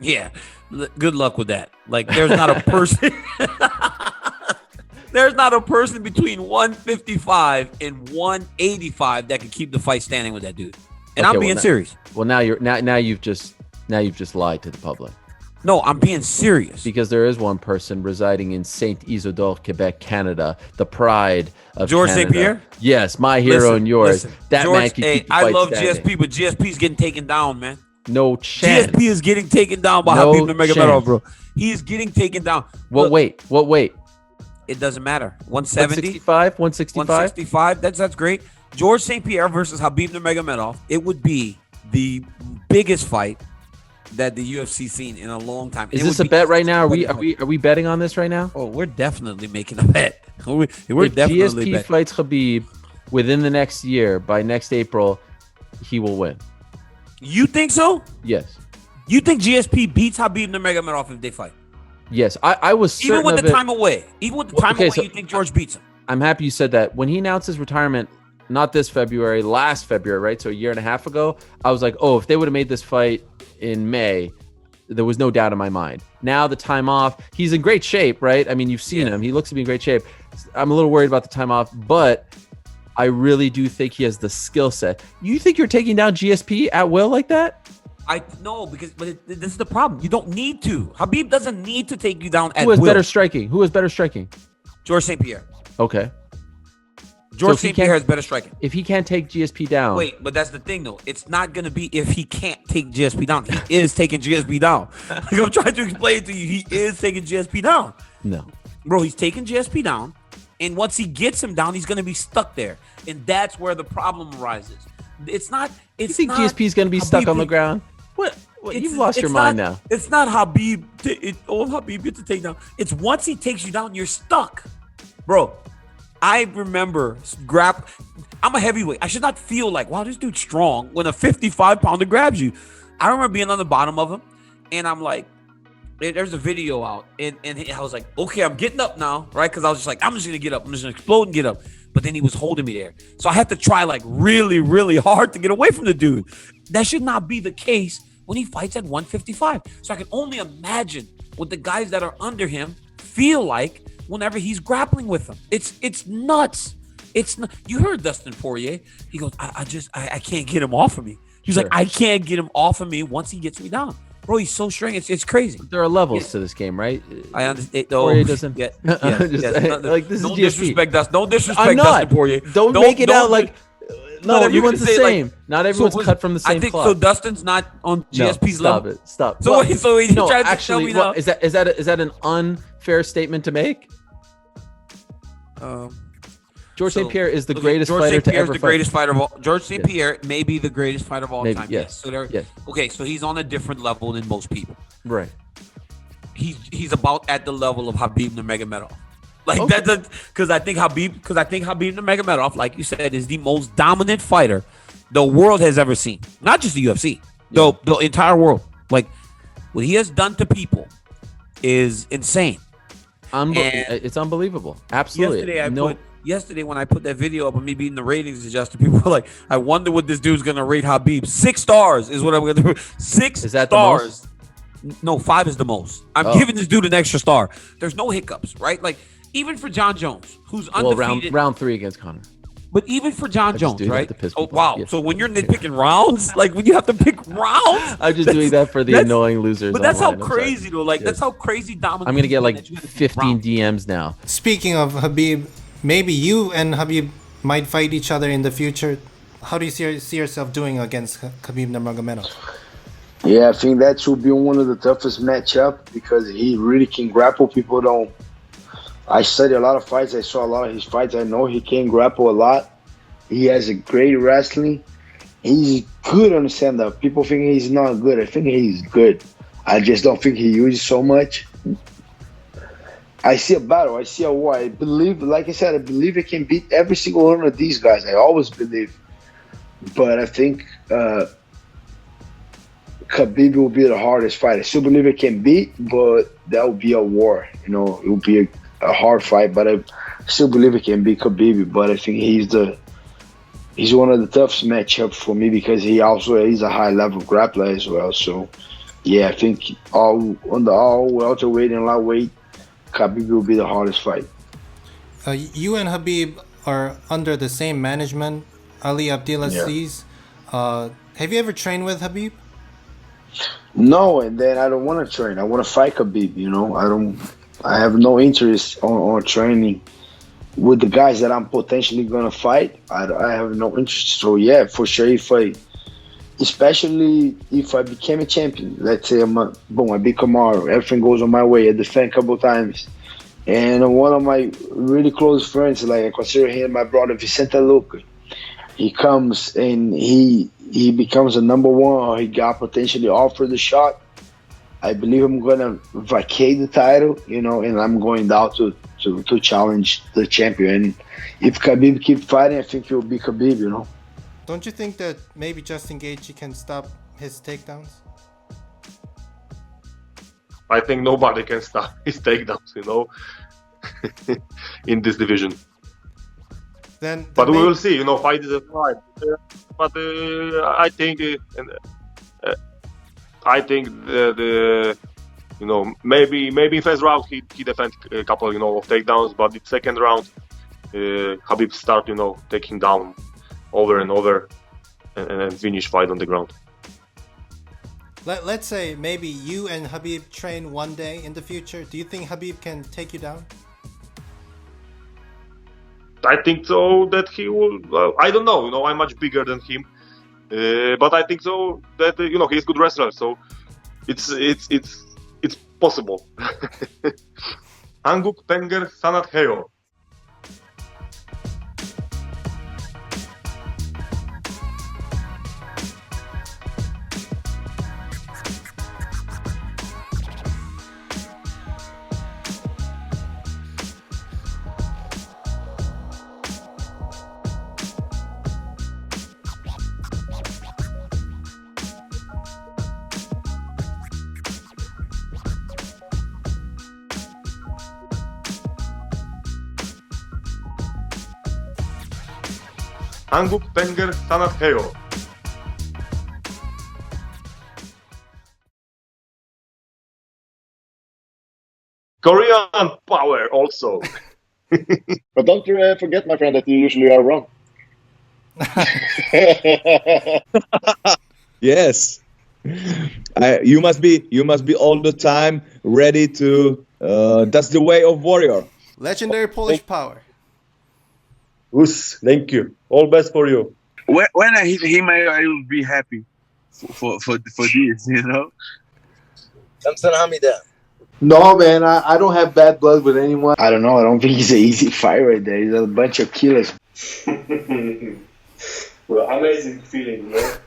Yeah, good luck with that. Like, there's not a person. There's not a person between 155 and 185 that can keep the fight standing with that dude. And I'm being serious. Well, now you've just lied to the public. No, I'm being serious. Because there is one person residing in Saint Isidore, Quebec, Canada, the pride of George Canada. St. Pierre? Yes, my hero and yours. That George, man can keep the fight I love standing. GSP, but GSP's getting taken down, man. No chance. GSP is getting taken down by Khabib Nurmagomedov, bro. He is getting taken down. What weight? It doesn't matter. 170? 165? 165? That's great. George St. Pierre versus Khabib Nurmagomedov. It would be the biggest fight that the UFC seen in a long time. Is this a bet right now? Are we betting on this right now? Oh, we're definitely making a bet. We're if definitely GSP fights Khabib within the next year, by next April, he will win. You think so? Yes. You think GSP beats Khabib Nurmagomedov if they fight? Yes. I was certain even with of the it. time away. Even with the time away, so you think George beats him? I'm happy you said that. When he announced his retirement, not this February, last February, right? So a year and a half ago, I was like, oh, if they would have made this fight in May, there was no doubt in my mind. Now the time off, he's in great shape, right? I mean, you've seen him. He looks to be in great shape. I'm a little worried about the time off, but I really do think he has the skill set. You think you're taking down GSP at will like that? No, because this is the problem. You don't need to. Khabib doesn't need to take you down at will. Who has better striking? George St. Pierre. Okay. George St. Pierre has better striking. If he can't take GSP down. Wait, but that's the thing, though. It's not going to be if he can't take GSP down. He is taking GSP down. Like, I'm trying to explain to you. He is taking GSP down. No. Bro, he's taking GSP down. And once he gets him down, he's going to be stuck there. And that's where the problem arises. You think GSP is going to be stuck on the ground? What? You've lost your mind now. It's not Khabib. Khabib gets to take down. It's once he takes you down, you're stuck. Bro, I remember I'm a heavyweight. I should not feel like, wow, this dude's strong when a 55-pounder grabs you. I remember being on the bottom of him, and I'm like, there's a video out, and I was like, okay, I'm getting up now, right? Because I was just like, I'm just going to get up. I'm just going to explode and get up. But then he was holding me there. So I had to try like really, really hard to get away from the dude. That should not be the case when he fights at 155. So I can only imagine what the guys that are under him feel like whenever he's grappling with them. It's nuts. It's not. You heard Dustin Poirier. He goes, I can't get him off of me. He's like, I can't get him off of me once he gets me down. Bro, he's so strong. It's crazy. But there are levels to this game, right? I understand. Poirier doesn't. Like this is disrespect. No disrespect. I'm not. Dustin Poirier. Don't make it out like. Not everyone's the same. Like, not everyone's cut from the same cloth. So Dustin's not on GSP's level. Stop. So he no, tried actually, to tell me is that an unfair statement to make? George St. Pierre is the greatest fighter to ever fight. George St. Pierre may be the greatest fighter of all time. Yes. Okay, so he's on a different level than most people. Right. He's about at the level of Khabib Nurmagomedov. Like that, because I think Khabib Nurmagomedov, like you said, is the most dominant fighter the world has ever seen. Not just the UFC, the entire world. Like what he has done to people is insane. It's unbelievable. Absolutely. Yesterday when I put that video up of me beating the ratings adjuster, people were like, I wonder what this dude's gonna rate Khabib. 6 stars is what I'm gonna do. 6 is that stars. The most? No, 5 is the most. I'm giving this dude an extra star. There's no hiccups, right? Like even for John Jones, who's undefeated. Round 3 against Conor. But even for John Jones, right? Oh wow! Yes. So when you're nitpicking rounds, like when you have to pick rounds, I'm just doing that for the annoying losers. But that's how crazy, though. Like that's how crazy dominant. I'm gonna get like 15 DMs now. Speaking of Khabib, maybe you and Khabib might fight each other in the future. How do you see yourself doing against Khabib Nurmagomedov? Yeah, I think that will be one of the toughest matchup because he really can grapple. People don't. I study a lot of fights. I saw a lot of his fights. I know he can grapple a lot. He has a great wrestling. He's good on the stand-up. People think he's not good. I think he's good. I just don't think he uses so much. I see a battle. I see a war. I believe, like I said, I believe he can beat every single one of these guys. I always believe. But I think Khabib will be the hardest fight. I still believe it can beat, but that will be a war. You know, it will be a hard fight. But I still believe it can beat Khabib. But I think he's one of the toughest matchups for me because he's a high level grappler as well. So Yeah, I think on the all welterweight and lightweight, Khabib will be the hardest fight. You and Habib are under the same management, Ali Abdelaziz. Have you ever trained with Habib? No, and then I don't want to train. I want to fight Khabib. You know, I have no interest on training with the guys that I'm potentially gonna fight. I have no interest. So yeah, for sure, especially if I became a champion. Let's say I beat Kamaru, everything goes on my way. I defend a couple times, and one of my really close friends, like I consider him my brother, Vicente Luque, he comes and he becomes a number one, or he got potentially offered the shot. I believe I'm gonna vacate the title, you know, and I'm going down to challenge the champion. And if Khabib keep fighting, I think it will be Khabib, you know. Don't you think that maybe Justin Gaethje can stop his takedowns? I think nobody can stop his takedowns, you know, in this division. But we will see, you know, fight is a fight. But I think the you know, maybe in first round he defend a couple, you know, of takedowns, but in second round Khabib start, you know, taking down over and over and finish fight on the ground. Let's say maybe you and Habib train one day in the future. Do you think Habib can take you down? I think so that he will. I don't know. You know, I'm much bigger than him, but I think so that you know, he's a good wrestler. So it's possible. 한국 뱅글 산악해요. 한국 뱅글 산악해요. Korean power also. But don't forget, my friend, that you usually are wrong. Yes, you must be all the time ready to. That's the way of warrior. Legendary Polish power. Us, thank you. All best for you. When I hit him, I will be happy for this, you know. No, man, I don't have bad blood with anyone. I don't know. I don't think he's an easy fight right there. He's a bunch of killers. Well, amazing feeling, man.